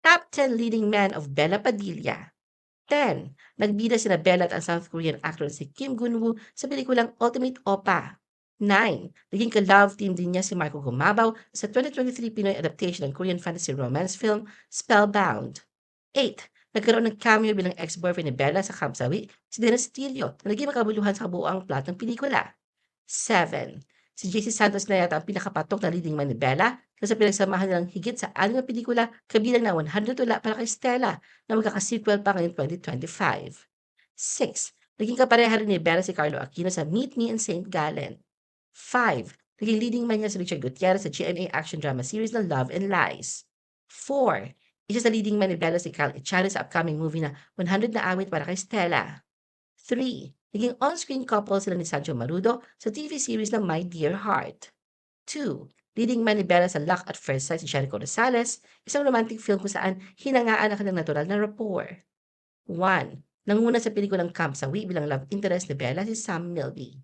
Top 10 leading men of Bella Padilla. 10. Nagbida sina Bella at ang South Korean actor si Kim Gun-woo sa pelikulang Ultimate Oppa. 9. Naging ka-love team din niya si Marco Gumabaw sa 2023 Pinoy adaptation ng Korean fantasy romance film Spellbound. 8. Nagkaroon ng cameo bilang ex-boyfriend ni Bella sa Kamsawi si Dennis Stilio na naging makabuluhan sa kabuuang plot ng pelikula. 7. Si JC Santos na yata ang pinakapatok na leading man ni Bella kasi pinagsamahan nilang higit sa 6 na pelikula kabilang na 100 Tula para kay Stella na magkaka-sequel pa ngayong 2025. 6. Naging kapareha rin ni Bella si Carlo Aquino sa Meet Me in St. Gallen. 5. Naging leading man niya si Richard Gutierrez sa GMA action drama series na Love and Lies. 4. Isa sa leading man ni Bella si Kyle Echari sa upcoming movie na 100 na awit para kay Stella. 3. Naging on-screen couple sila ni Sancho Marudo sa TV series na My Dear Heart. 2. Leading man ni Bella sa Luck at First Sight si Jericho Rosales, isang romantic film kung saan hinangaan ang kanilang natural na rapport. 1. Nanguna sa pelikulang Camp Sawi bilang love interest ni Bella si Sam Milby.